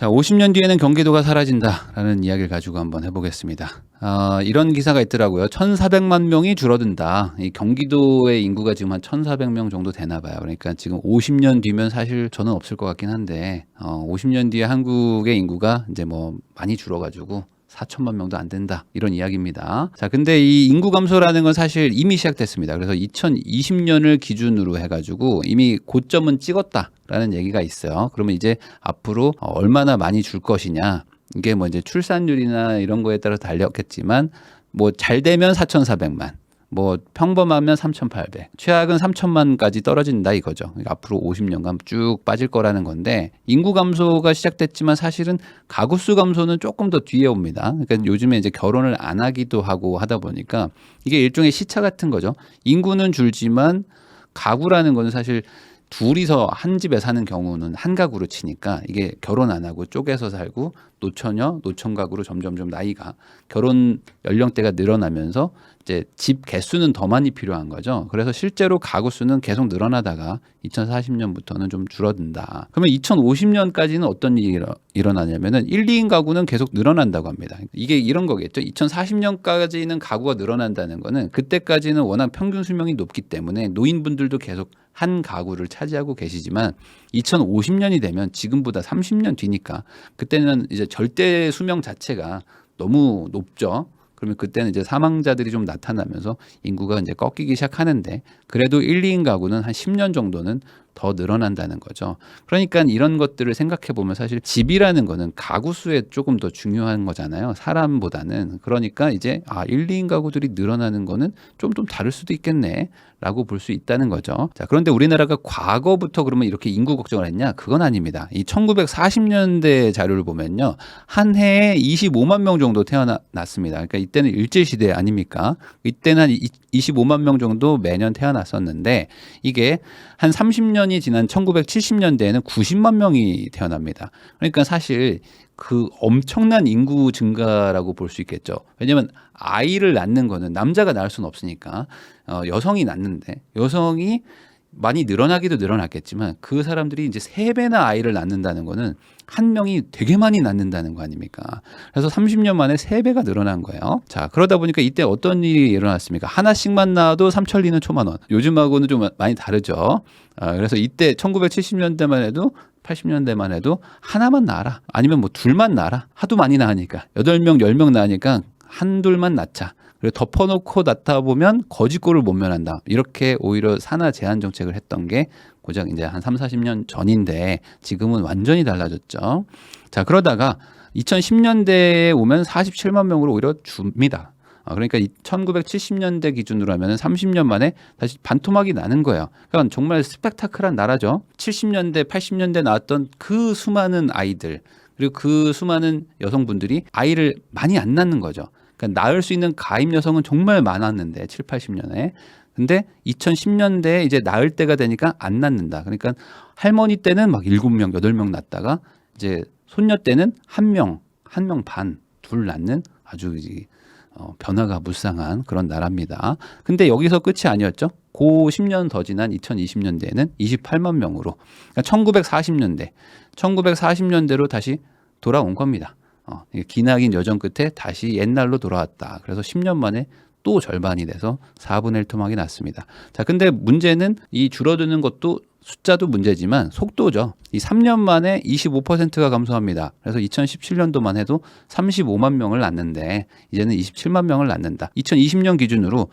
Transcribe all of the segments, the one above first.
자, 50년 뒤에는 경기도가 사라진다라는 이야기를 가지고 한번 해보겠습니다. 이런 기사가 있더라고요. 1,400만 명이 줄어든다. 이 경기도의 인구가 지금 한 1,400명 정도 되나 봐요. 그러니까 지금 50년 뒤면 사실 저는 없을 것 같긴 한데 50년 뒤에 한국의 인구가 이제 뭐 많이 줄어가지고 4천만 명도 안 된다, 이런 이야기입니다. 자, 근데 이 인구 감소라는 건 사실 이미 시작됐습니다. 그래서 2020년을 기준으로 해가지고 이미 고점은 찍었다라는 얘기가 있어요. 그러면 이제 앞으로 얼마나 많이 줄 것이냐, 이게 뭐 이제 출산율이나 이런 거에 따라 달렸겠지만 뭐 잘 되면 4,400만, 뭐 평범하면 3,800, 최악은 3천만까지 떨어진다 이거죠. 그러니까 앞으로 50년간 쭉 빠질 거라는 건데, 인구 감소가 시작됐지만 사실은 가구 수 감소는 조금 더 뒤에 옵니다. 그러니까 요즘에 이제 결혼을 안 하기도 하고 하다 보니까 이게 일종의 시차 같은 거죠. 인구는 줄지만 가구라는 거는 사실 둘이서 한 집에 사는 경우는 한 가구로 치니까 이게 결혼 안 하고 쪼개서 살고 노처녀, 노총각으로 점점점 나이가, 결혼 연령대가 늘어나면서 이제 집 개수는 더 많이 필요한 거죠. 그래서 실제로 가구 수는 계속 늘어나다가 2040년부터는 좀 줄어든다. 그러면 2050년까지는 어떤 일이 일어나냐면은 1, 2인 가구는 계속 늘어난다고 합니다. 이게 이런 거겠죠. 2040년까지는 가구가 늘어난다는 거는 그때까지는 워낙 평균 수명이 높기 때문에 노인분들도 계속 한 가구를 차지하고 계시지만 2050년이 되면 지금보다 30년 뒤니까 그때는 이제 절대 수명 자체가 너무 높죠. 그러면 그때는 이제 사망자들이 좀 나타나면서 인구가 이제 꺾이기 시작하는데, 그래도 1, 2인 가구는 한 10년 정도는 더 늘어난다는 거죠. 그러니까 이런 것들을 생각해 보면 사실 집이라는 거는 가구 수에 조금 더 중요한 거잖아요, 사람보다는. 그러니까 이제 1, 2인 가구들이 늘어나는 거는 좀 다를 수도 있겠네 라고 볼 수 있다는 거죠. 자, 그런데 우리나라가 과거부터 그러면 이렇게 인구 걱정을 했냐? 그건 아닙니다. 이 1940년대 자료를 보면요, 한 해에 25만 명 정도 태어났습니다. 그러니까 이때는 일제시대 아닙니까? 이때는 한 25만 명 정도 매년 태어났었는데, 이게 한 30년이 지난 1970년대에는 90만 명이 태어납니다. 그러니까 사실 그 엄청난 인구 증가라고 볼 수 있겠죠. 왜냐하면 아이를 낳는 거는 남자가 낳을 수는 없으니까 여성이 낳는데, 여성이 많이 늘어나기도 늘어났겠지만 그 사람들이 이제 3배나 아이를 낳는다는 거는 한 명이 되게 많이 낳는다는 거 아닙니까? 그래서 30년 만에 3배가 늘어난 거예요. 자, 그러다 보니까 이때 어떤 일이 일어났습니까? 하나씩만 낳아도 삼천리는 초만원. 요즘하고는 좀 많이 다르죠. 그래서 이때 1970년대만 해도, 80년대만 해도 하나만 낳아라, 아니면 뭐 둘만 낳아라. 하도 많이 낳으니까 8명 10명 낳으니까 한둘만 낳자, 그리고 덮어놓고 낳다 보면 거지꼴을 못 면한다, 이렇게 오히려 산하 제한 정책을 했던 게 고작 이제 한 3, 40년 전인데 지금은 완전히 달라졌죠. 자, 그러다가 2010년대에 오면 47만 명으로 오히려 줍니다. 그러니까 1970년대 기준으로 하면 30년 만에 다시 반토막이 나는 거예요. 그러니까 정말 스펙타클한 나라죠. 70년대, 80년대 나왔던 그 수많은 아이들, 그리고 그 수많은 여성분들이 아이를 많이 안 낳는 거죠. 그러니까 낳을 수 있는 가임 여성은 정말 많았는데 7, 80년에. 근데 2010년대에 이제 낳을 때가 되니까 안 낳는다. 그러니까 할머니 때는 막 7명, 8명 낳다가 이제 손녀 때는 1명, 1명 반, 둘 낳는 아주 변화가 무쌍한 그런 나라입니다. 근데 여기서 끝이 아니었죠. 고 10년 더 지난 2020년대에는 28만 명으로, 그러니까 1940년대로 다시 돌아온 겁니다. 기나긴 여정 끝에 다시 옛날로 돌아왔다. 그래서 10년 만에 또 절반이 돼서 4분의 1 토막이 났습니다. 자, 근데 문제는 이 줄어드는 것도 숫자도 문제지만 속도죠. 이 3년 만에 25%가 감소합니다. 그래서 2017년도만 해도 35만 명을 낳는데 이제는 27만 명을 낳는다. 2020년 기준으로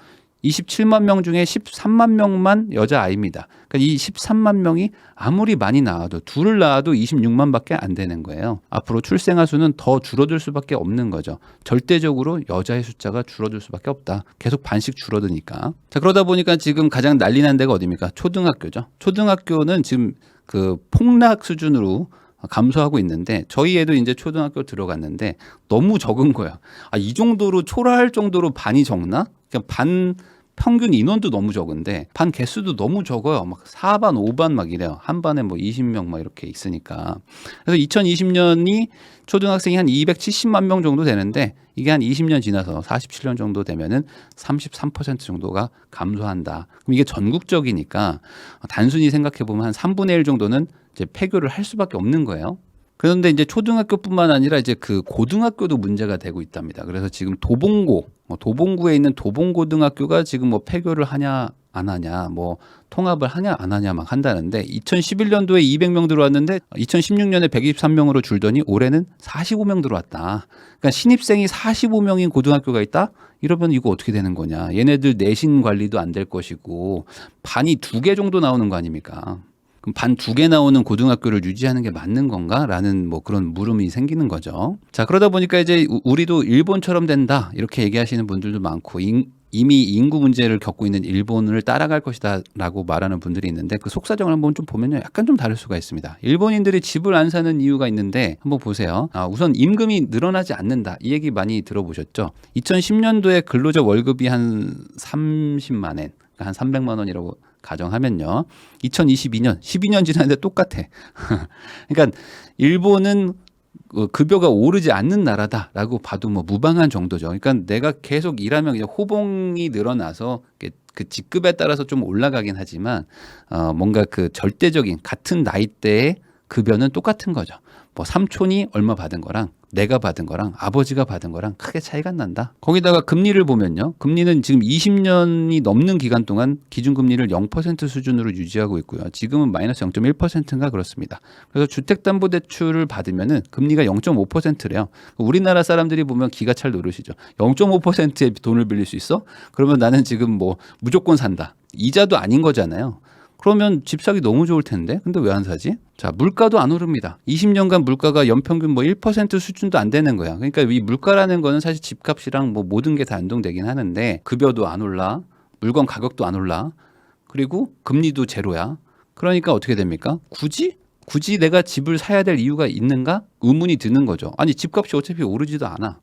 27만 명 중에 13만 명만 여자아이입니다. 그러니까 이 13만 명이 아무리 많이 낳아도, 둘을 낳아도 26만밖에 안 되는 거예요. 앞으로 출생아 수는 더 줄어들 수밖에 없는 거죠. 절대적으로 여자의 숫자가 줄어들 수밖에 없다. 계속 반씩 줄어드니까. 자, 그러다 보니까 지금 가장 난리 난 데가 어디입니까? 초등학교죠. 초등학교는 지금 그 폭락 수준으로 감소하고 있는데, 저희 애도 이제 초등학교 들어갔는데 너무 적은 거야. 이 정도로 초라할 정도로 반이 적나? 그냥 반 평균 인원도 너무 적은데 반 개수도 너무 적어요. 막 4반, 5반 막 이래요. 한 반에 뭐 20명 막 이렇게 있으니까. 그래서 2020년이 초등학생이 한 270만 명 정도 되는데, 이게 한 20년 지나서 47년 정도 되면은 33% 정도가 감소한다. 그럼 이게 전국적이니까 단순히 생각해 보면 한 3분의 1 정도는 이제 폐교를 할 수밖에 없는 거예요. 그런데 이제 초등학교뿐만 아니라 이제 그 고등학교도 문제가 되고 있답니다. 그래서 지금 도봉구에 있는 도봉고등학교가 지금 뭐 폐교를 하냐 안 하냐, 뭐 통합을 하냐 안 하냐 막 한다는데 2011년도에 200명 들어왔는데 2016년에 123명으로 줄더니 올해는 45명 들어왔다. 그러니까 신입생이 45명인 고등학교가 있다? 이러면 이거 어떻게 되는 거냐. 얘네들 내신 관리도 안 될 것이고 반이 2개 정도 나오는 거 아닙니까? 그럼 반 2개 나오는 고등학교를 유지하는 게 맞는 건가? 라는 뭐 그런 물음이 생기는 거죠. 자, 그러다 보니까 이제 우리도 일본처럼 된다. 이렇게 얘기하시는 분들도 많고 이미 인구 문제를 겪고 있는 일본을 따라갈 것이다 라고 말하는 분들이 있는데 그 속사정을 한번 좀 보면요. 약간 좀 다를 수가 있습니다. 일본인들이 집을 안 사는 이유가 있는데 한번 보세요. 우선 임금이 늘어나지 않는다. 이 얘기 많이 들어보셨죠? 2010년도에 근로자 월급이 한 30만 엔, 한 300만 원이라고 가정하면요. 2022년, 12년 지났는데 똑같아. 그러니까 일본은 급여가 오르지 않는 나라다라고 봐도 뭐 무방한 정도죠. 그러니까 내가 계속 일하면 그냥 호봉이 늘어나서 그 직급에 따라서 좀 올라가긴 하지만 뭔가 그 절대적인 같은 나이대의 급여는 똑같은 거죠. 뭐 삼촌이 얼마 받은 거랑 내가 받은 거랑 아버지가 받은 거랑 크게 차이가 안 난다. 거기다가 금리를 보면요. 금리는 지금 20년이 넘는 기간 동안 기준금리를 0% 수준으로 유지하고 있고요. 지금은 마이너스 0.1%인가 그렇습니다. 그래서 주택담보대출을 받으면은 금리가 0.5%래요. 우리나라 사람들이 보면 기가 찰 노릇이죠. 0.5%의 돈을 빌릴 수 있어? 그러면 나는 지금 뭐 무조건 산다. 이자도 아닌 거잖아요. 그러면 집 사기 너무 좋을 텐데 근데 왜 안 사지? 자, 물가도 안 오릅니다. 20년간 물가가 연평균 뭐 1% 수준도 안 되는 거야. 그러니까 이 물가라는 거는 사실 집값이랑 뭐 모든 게 다 연동되긴 하는데 급여도 안 올라, 물건 가격도 안 올라, 그리고 금리도 제로야. 그러니까 어떻게 됩니까? 굳이 내가 집을 사야 될 이유가 있는가? 의문이 드는 거죠. 아니 집값이 어차피 오르지도 않아.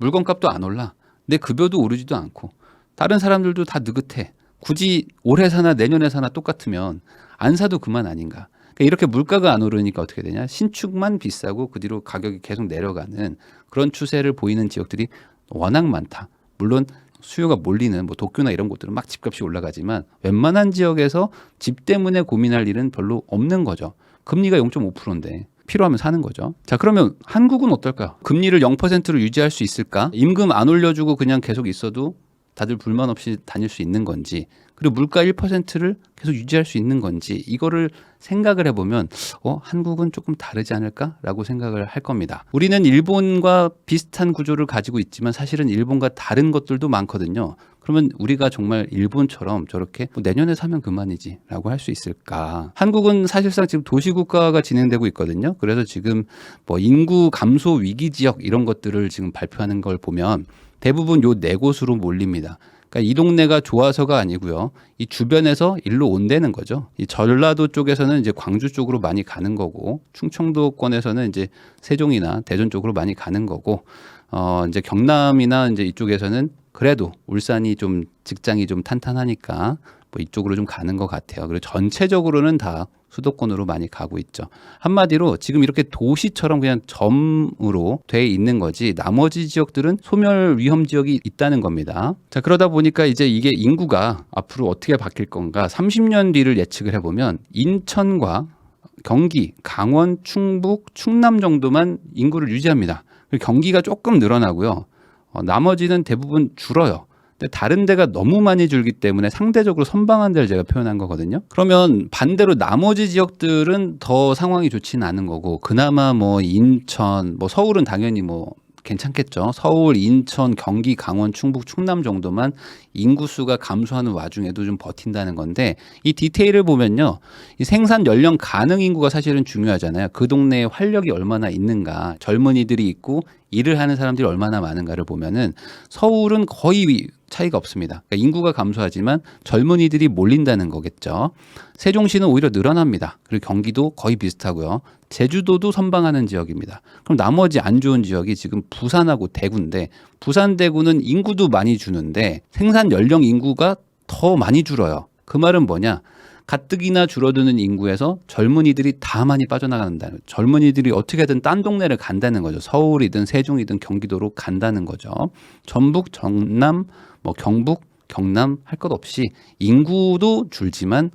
물건값도 안 올라. 내 급여도 오르지도 않고 다른 사람들도 다 느긋해. 굳이 올해 사나 내년에 사나 똑같으면 안 사도 그만 아닌가. 그러니까 이렇게 물가가 안 오르니까 어떻게 되냐. 신축만 비싸고 그 뒤로 가격이 계속 내려가는 그런 추세를 보이는 지역들이 워낙 많다. 물론 수요가 몰리는 뭐 도쿄나 이런 곳들은 막 집값이 올라가지만 웬만한 지역에서 집 때문에 고민할 일은 별로 없는 거죠. 금리가 0.5%인데 필요하면 사는 거죠. 자, 그러면 한국은 어떨까요? 금리를 0%로 유지할 수 있을까? 임금 안 올려주고 그냥 계속 있어도 다들 불만 없이 다닐 수 있는 건지, 그리고 물가 1%를 계속 유지할 수 있는 건지, 이거를 생각을 해보면 한국은 조금 다르지 않을까라고 생각을 할 겁니다. 우리는 일본과 비슷한 구조를 가지고 있지만 사실은 일본과 다른 것들도 많거든요. 그러면 우리가 정말 일본처럼 저렇게 내년에 사면 그만이지 라고 할 수 있을까? 한국은 사실상 지금 도시국가가 진행되고 있거든요. 그래서 지금 뭐 인구 감소 위기 지역 이런 것들을 지금 발표하는 걸 보면 대부분 요 네 곳으로 몰립니다. 그러니까 이 동네가 좋아서가 아니고요. 이 주변에서 일로 온다는 거죠. 이 전라도 쪽에서는 이제 광주 쪽으로 많이 가는 거고, 충청도권에서는 이제 세종이나 대전 쪽으로 많이 가는 거고, 이제 경남이나 이제 이쪽에서는 그래도 울산이 좀 직장이 좀 탄탄하니까 뭐 이쪽으로 좀 가는 것 같아요. 그리고 전체적으로는 다 수도권으로 많이 가고 있죠. 한마디로 지금 이렇게 도시처럼 그냥 점으로 돼 있는 거지 나머지 지역들은 소멸 위험 지역이 있다는 겁니다. 자, 그러다 보니까 이제 이게 인구가 앞으로 어떻게 바뀔 건가 30년 뒤를 예측을 해보면 인천과 경기, 강원, 충북, 충남 정도만 인구를 유지합니다. 그리고 경기가 조금 늘어나고요. 나머지는 대부분 줄어요. 근데 다른 데가 너무 많이 줄기 때문에 상대적으로 선방한 데를 제가 표현한 거거든요. 그러면 반대로 나머지 지역들은 더 상황이 좋지는 않은 거고, 그나마 뭐 인천, 뭐 서울은 당연히 뭐 괜찮겠죠. 서울, 인천, 경기, 강원, 충북, 충남 정도만 인구수가 감소하는 와중에도 좀 버틴다는 건데, 이 디테일을 보면요. 이 생산 연령 가능 인구가 사실은 중요하잖아요. 그 동네에 활력이 얼마나 있는가, 젊은이들이 있고 일을 하는 사람들이 얼마나 많은가를 보면은 서울은 거의 차이가 없습니다. 그러니까 인구가 감소하지만 젊은이들이 몰린다는 거겠죠. 세종시는 오히려 늘어납니다. 그리고 경기도 거의 비슷하고요. 제주도도 선방하는 지역입니다. 그럼 나머지 안 좋은 지역이 지금 부산하고 대구인데, 부산, 대구는 인구도 많이 주는데 생산 연령 인구가 더 많이 줄어요. 그 말은 뭐냐? 가뜩이나 줄어드는 인구에서 젊은이들이 다 많이 빠져나간다는, 젊은이들이 어떻게든 딴 동네를 간다는 거죠. 서울이든 세종이든 경기도로 간다는 거죠. 전북, 전남, 뭐 경북, 경남 할 것 없이 인구도 줄지만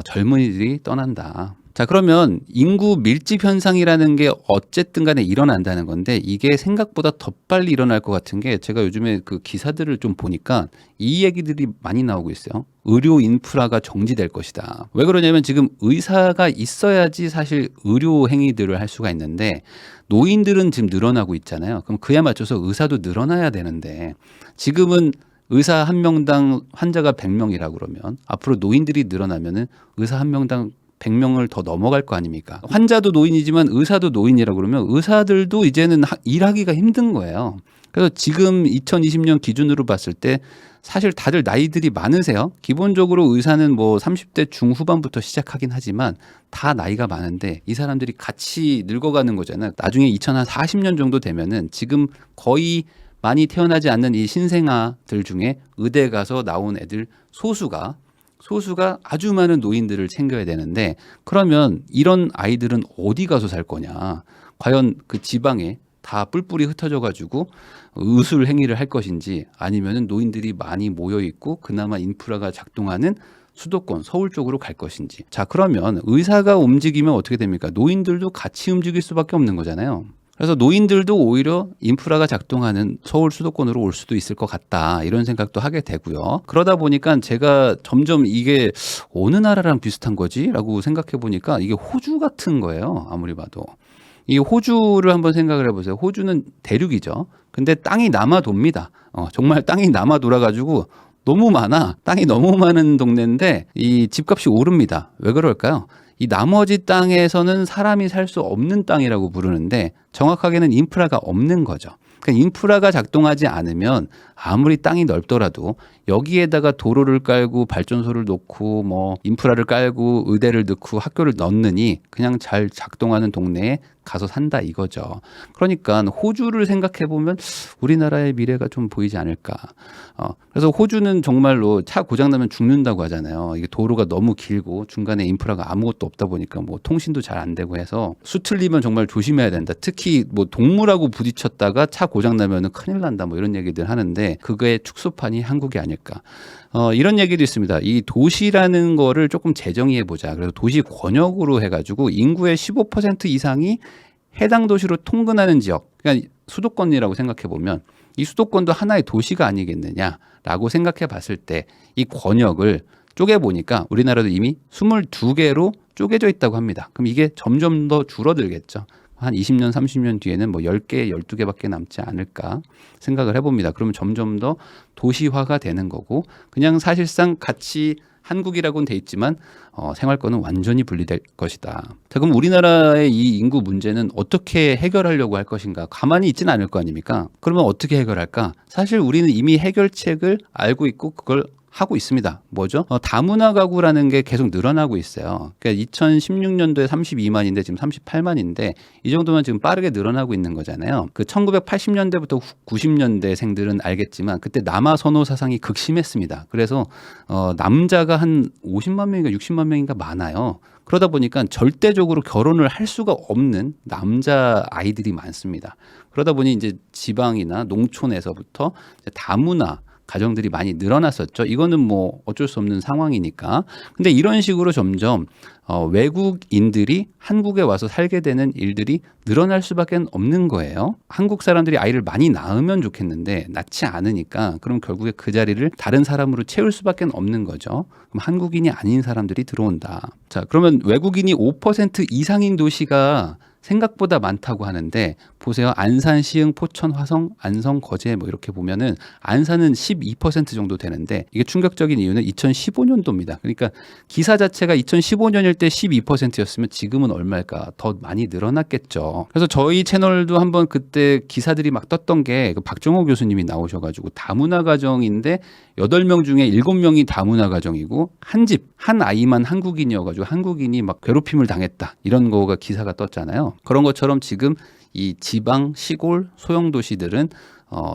젊은이들이 떠난다. 자, 그러면 인구 밀집 현상이라는 게 어쨌든 간에 일어난다는 건데 이게 생각보다 더 빨리 일어날 것 같은 게 제가 요즘에 그 기사들을 좀 보니까 이 얘기들이 많이 나오고 있어요. 의료 인프라가 정지될 것이다. 왜 그러냐면 지금 의사가 있어야지 사실 의료 행위들을 할 수가 있는데 노인들은 지금 늘어나고 있잖아요. 그럼 그에 맞춰서 의사도 늘어나야 되는데 지금은 의사 한 명당 환자가 100명이라고 그러면 앞으로 노인들이 늘어나면은 의사 한 명당 100명을 더 넘어갈 거 아닙니까? 환자도 노인이지만 의사도 노인이라고 그러면 의사들도 이제는 일하기가 힘든 거예요. 그래서 지금 2020년 기준으로 봤을 때 사실 다들 나이들이 많으세요. 기본적으로 의사는 뭐 30대 중후반부터 시작하긴 하지만 다 나이가 많은데 이 사람들이 같이 늙어가는 거잖아요. 나중에 2040년 정도 되면은 지금 거의 많이 태어나지 않는 이 신생아들 중에 의대 가서 나온 애들 소수가 아주 많은 노인들을 챙겨야 되는데 그러면 이런 아이들은 어디 가서 살 거냐. 과연 그 지방에 다 뿔뿔이 흩어져 가지고 의술 행위를 할 것인지 아니면은 노인들이 많이 모여 있고 그나마 인프라가 작동하는 수도권 서울 쪽으로 갈 것인지. 자, 그러면 의사가 움직이면 어떻게 됩니까? 노인들도 같이 움직일 수밖에 없는 거잖아요. 그래서 노인들도 오히려 인프라가 작동하는 서울 수도권으로 올 수도 있을 것 같다 이런 생각도 하게 되고요. 그러다 보니까 제가 점점 이게 어느 나라랑 비슷한 거지? 라고 생각해 보니까 이게 호주 같은 거예요. 아무리 봐도. 이 호주를 한번 생각을 해보세요. 호주는 대륙이죠. 근데 땅이 남아 돕니다. 정말 땅이 남아 돌아가지고 너무 많아. 땅이 너무 많은 동네인데 이 집값이 오릅니다. 왜 그럴까요? 이 나머지 땅에서는 사람이 살 수 없는 땅이라고 부르는데 정확하게는 인프라가 없는 거죠. 그러니까 인프라가 작동하지 않으면 아무리 땅이 넓더라도 여기에다가 도로를 깔고 발전소를 놓고 뭐 인프라를 깔고 의대를 넣고 학교를 넣느니 그냥 잘 작동하는 동네에 가서 산다 이거죠. 그러니까 호주를 생각해 보면 우리나라의 미래가 좀 보이지 않을까. 그래서 호주는 정말로 차 고장 나면 죽는다고 하잖아요. 이게 도로가 너무 길고 중간에 인프라가 아무것도 없다 보니까 뭐 통신도 잘 안 되고 해서 수틀리면 정말 조심해야 된다. 특히 뭐 동물하고 부딪혔다가 차 고장 나면은 큰일 난다. 뭐 이런 얘기들 하는데 그거의 축소판이 한국이 아닐까. 이런 얘기도 있습니다. 이 도시라는 거를 조금 재정의해 보자. 그래서 도시 권역으로 해가지고 인구의 15% 이상이 해당 도시로 통근하는 지역, 그러니까 수도권이라고 생각해 보면 이 수도권도 하나의 도시가 아니겠느냐라고 생각해 봤을 때 이 권역을 쪼개 보니까 우리나라도 이미 22개로 쪼개져 있다고 합니다. 그럼 이게 점점 더 줄어들겠죠. 한 20년, 30년 뒤에는 뭐 10개, 12개밖에 남지 않을까 생각을 해봅니다. 그러면 점점 더 도시화가 되는 거고 그냥 사실상 같이 한국이라고는 돼 있지만 생활권은 완전히 분리될 것이다. 자, 그럼 우리나라의 이 인구 문제는 어떻게 해결하려고 할 것인가? 가만히 있지는 않을 거 아닙니까? 그러면 어떻게 해결할까? 사실 우리는 이미 해결책을 알고 있고 그걸 하고 있습니다. 뭐죠? 다문화 가구라는 게 계속 늘어나고 있어요. 그러니까 2016년도에 32만인데 지금 38만인데 이 정도면 지금 빠르게 늘어나고 있는 거잖아요. 그 1980년대부터 90년대생들은 알겠지만 그때 남아 선호 사상이 극심했습니다. 그래서 남자가 한 50만 명인가 60만 명인가 많아요. 그러다 보니까 절대적으로 결혼을 할 수가 없는 남자 아이들이 많습니다. 그러다 보니 이제 지방이나 농촌에서부터 다문화 가정들이 많이 늘어났었죠. 이거는 뭐 어쩔 수 없는 상황이니까. 근데 이런 식으로 점점 외국인들이 한국에 와서 살게 되는 일들이 늘어날 수밖에 없는 거예요. 한국 사람들이 아이를 많이 낳으면 좋겠는데 낳지 않으니까 그럼 결국에 그 자리를 다른 사람으로 채울 수밖에 없는 거죠. 그럼 한국인이 아닌 사람들이 들어온다. 자, 그러면 외국인이 5% 이상인 도시가 생각보다 많다고 하는데 보세요. 안산, 시흥, 포천, 화성, 안성, 거제 뭐 이렇게 보면은 안산은 12% 정도 되는데 이게 충격적인 이유는 2015년도입니다. 그러니까 기사 자체가 2015년일 때 12%였으면 지금은 얼마일까? 더 많이 늘어났겠죠. 그래서 저희 채널도 한번 그때 기사들이 막 떴던 게 박정호 교수님이 나오셔가지고 다문화 가정인데 8명 중에 7명이 다문화 가정이고 한 집, 한 아이만 한국인이어가지고 한국인이 막 괴롭힘을 당했다. 이런 거가 기사가 떴잖아요. 그런 것처럼 지금 이 지방, 시골, 소형 도시들은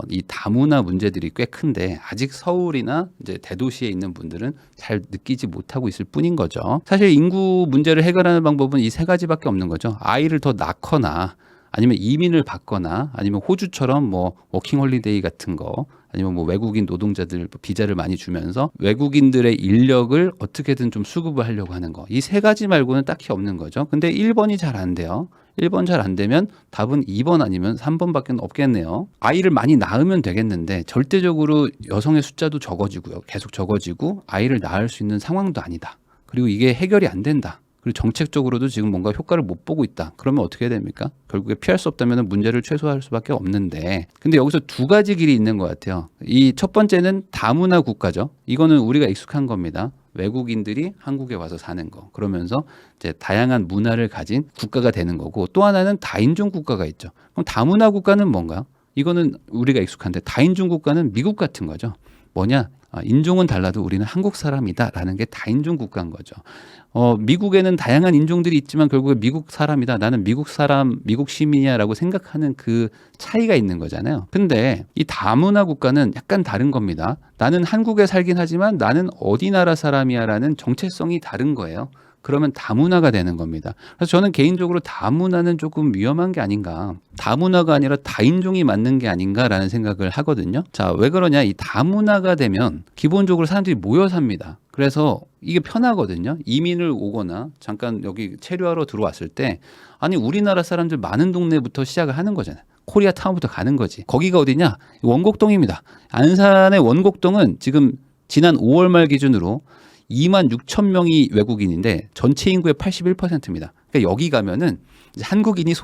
이 다문화 문제들이 꽤 큰데 아직 서울이나 이제 대도시에 있는 분들은 잘 느끼지 못하고 있을 뿐인 거죠. 사실 인구 문제를 해결하는 방법은 이 세 가지밖에 없는 거죠. 아이를 더 낳거나 아니면 이민을 받거나 아니면 호주처럼 뭐 워킹 홀리데이 같은 거 아니면 뭐 외국인 노동자들 비자를 많이 주면서 외국인들의 인력을 어떻게든 좀 수급을 하려고 하는 거. 이 세 가지 말고는 딱히 없는 거죠. 근데 1번이 잘 안 돼요. 1번 잘 안 되면 답은 2번 아니면 3번밖에 없겠네요. 아이를 많이 낳으면 되겠는데 절대적으로 여성의 숫자도 적어지고요. 계속 적어지고 아이를 낳을 수 있는 상황도 아니다. 그리고 이게 해결이 안 된다. 그리고 정책적으로도 지금 뭔가 효과를 못 보고 있다. 그러면 어떻게 해야 됩니까? 결국에 피할 수 없다면 문제를 최소화할 수밖에 없는데, 근데 여기서 두 가지 길이 있는 것 같아요. 이 첫 번째는 다문화 국가죠. 이거는 우리가 익숙한 겁니다. 외국인들이 한국에 와서 사는 거. 그러면서 이제 다양한 문화를 가진 국가가 되는 거고, 또 하나는 다인종 국가가 있죠. 그럼 다문화 국가는 뭔가요? 이거는 우리가 익숙한데 다인종 국가는 미국 같은 거죠. 뭐냐? 인종은 달라도 우리는 한국 사람이다라는 게 다인종 국가인 거죠. 미국에는 다양한 인종들이 있지만 결국에 미국 사람이다. 나는 미국 사람, 미국 시민이야라고 생각하는 그 차이가 있는 거잖아요. 근데 이 다문화 국가는 약간 다른 겁니다. 나는 한국에 살긴 하지만 나는 어디 나라 사람이야라는 정체성이 다른 거예요. 그러면 다문화가 되는 겁니다. 그래서 저는 개인적으로 다문화는 조금 위험한 게 아닌가. 다문화가 아니라 다인종이 맞는 게 아닌가라는 생각을 하거든요. 자, 왜 그러냐? 이 다문화가 되면 기본적으로 사람들이 모여 삽니다. 그래서 이게 편하거든요. 이민을 오거나 잠깐 여기 체류하러 들어왔을 때 아니 우리나라 사람들 많은 동네부터 시작을 하는 거잖아요. 코리아타운부터 가는 거지. 거기가 어디냐? 원곡동입니다. 안산의 원곡동은 지금 지난 5월 말 기준으로 2만 6천 명이 외국인인데 전체 인구의 81%입니다. 그러니까 여기 가면은 이제 한국인이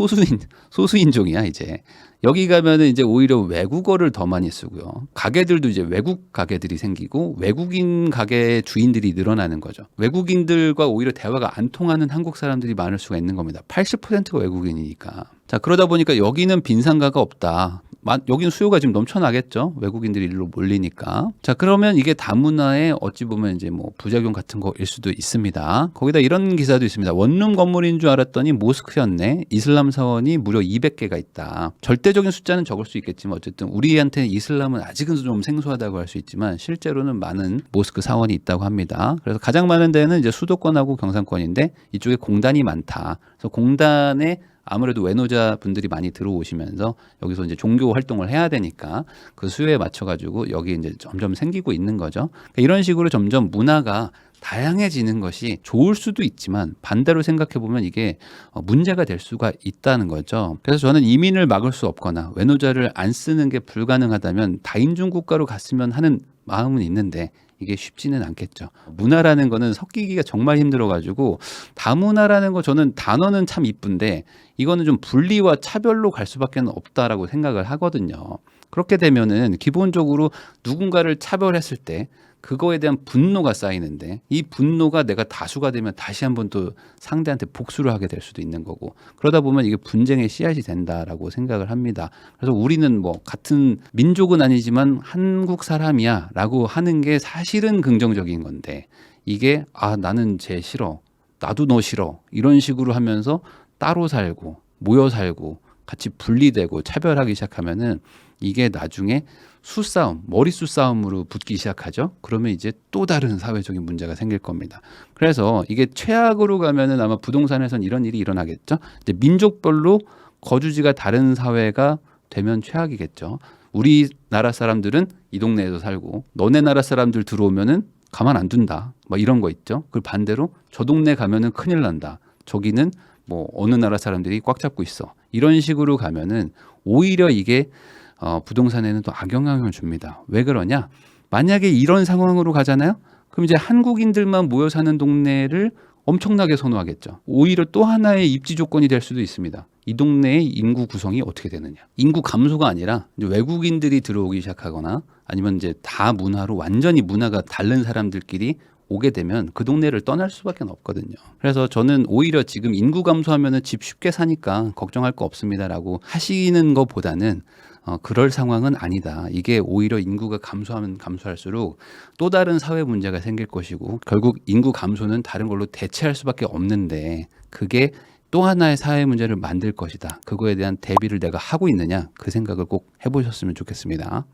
소수인종이야 이제. 여기 가면은 이제 오히려 외국어를 더 많이 쓰고요. 가게들도 이제 외국 가게들이 생기고 외국인 가게 주인들이 늘어나는 거죠. 외국인들과 오히려 대화가 안 통하는 한국 사람들이 많을 수가 있는 겁니다. 80%가 외국인이니까. 자, 그러다 보니까 여기는 빈상가가 없다. 여기는 수요가 지금 넘쳐나겠죠. 외국인들이 일로 몰리니까. 자, 그러면 이게 다문화의 어찌 보면 이제 뭐 부작용 같은 거일 수도 있습니다. 거기다 이런 기사도 있습니다. 원룸 건물인 줄 알았더니 모스크였네. 이슬람 사원이 무려 200개가 있다. 절대적인 숫자는 적을 수 있겠지만 어쨌든 우리한테 이슬람은 아직은 좀 생소하다고 할 수 있지만 실제로는 많은 모스크 사원이 있다고 합니다. 그래서 가장 많은 데는 이제 수도권하고 경상권인데 이쪽에 공단이 많다. 그래서 공단에 아무래도 외노자 분들이 많이 들어오시면서 여기서 이제 종교 활동을 해야 되니까 그 수요에 맞춰가지고 여기 이제 점점 생기고 있는 거죠. 그러니까 이런 식으로 점점 문화가 다양해지는 것이 좋을 수도 있지만 반대로 생각해 보면 이게 문제가 될 수가 있다는 거죠. 그래서 저는 이민을 막을 수 없거나 외노자를 안 쓰는 게 불가능하다면 다인종 국가로 갔으면 하는 마음은 있는데 이게 쉽지는 않겠죠. 문화라는 거는 섞이기가 정말 힘들어가지고 다문화라는 거 저는 단어는 참 이쁜데 이거는 좀 분리와 차별로 갈 수밖에 없다라고 생각을 하거든요. 그렇게 되면은 기본적으로 누군가를 차별했을 때 그거에 대한 분노가 쌓이는데 이 분노가 내가 다수가 되면 다시 한번 또 상대한테 복수를 하게 될 수도 있는 거고 그러다 보면 이게 분쟁의 씨앗이 된다라고 생각을 합니다. 그래서 우리는 뭐 같은 민족은 아니지만 한국 사람이야 라고 하는 게 사실은 긍정적인 건데 이게 나는 쟤 싫어. 나도 너 싫어. 이런 식으로 하면서 따로 살고 모여 살고 같이 분리되고 차별하기 시작하면은 이게 나중에 수싸움, 머릿수 싸움으로 붙기 시작하죠. 그러면 이제 또 다른 사회적인 문제가 생길 겁니다. 그래서 이게 최악으로 가면은 아마 부동산에선 이런 일이 일어나겠죠. 이제 민족별로 거주지가 다른 사회가 되면 최악이겠죠. 우리나라 사람들은 이 동네에서 살고 너네 나라 사람들 들어오면은 가만 안 둔다. 뭐 이런 거 있죠. 그 반대로 저 동네 가면은 큰일 난다. 저기는 뭐 어느 나라 사람들이 꽉 잡고 있어. 이런 식으로 가면은 오히려 이게 부동산에는 또 악영향을 줍니다. 왜 그러냐? 만약에 이런 상황으로 가잖아요. 그럼 이제 한국인들만 모여 사는 동네를 엄청나게 선호하겠죠. 오히려 또 하나의 입지 조건이 될 수도 있습니다. 이 동네의 인구 구성이 어떻게 되느냐. 인구 감소가 아니라 이제 외국인들이 들어오기 시작하거나 아니면 이제 다 문화로 완전히 문화가 다른 사람들끼리 오게 되면 그 동네를 떠날 수밖에 없거든요. 그래서 저는 오히려 지금 인구 감소하면은 집 쉽게 사니까 걱정할 거 없습니다라고 하시는 것보다는 그럴 상황은 아니다. 이게 오히려 인구가 감소하면 감소할수록 또 다른 사회 문제가 생길 것이고 결국 인구 감소는 다른 걸로 대체할 수밖에 없는데 그게 또 하나의 사회 문제를 만들 것이다. 그거에 대한 대비를 내가 하고 있느냐 그 생각을 꼭 해보셨으면 좋겠습니다.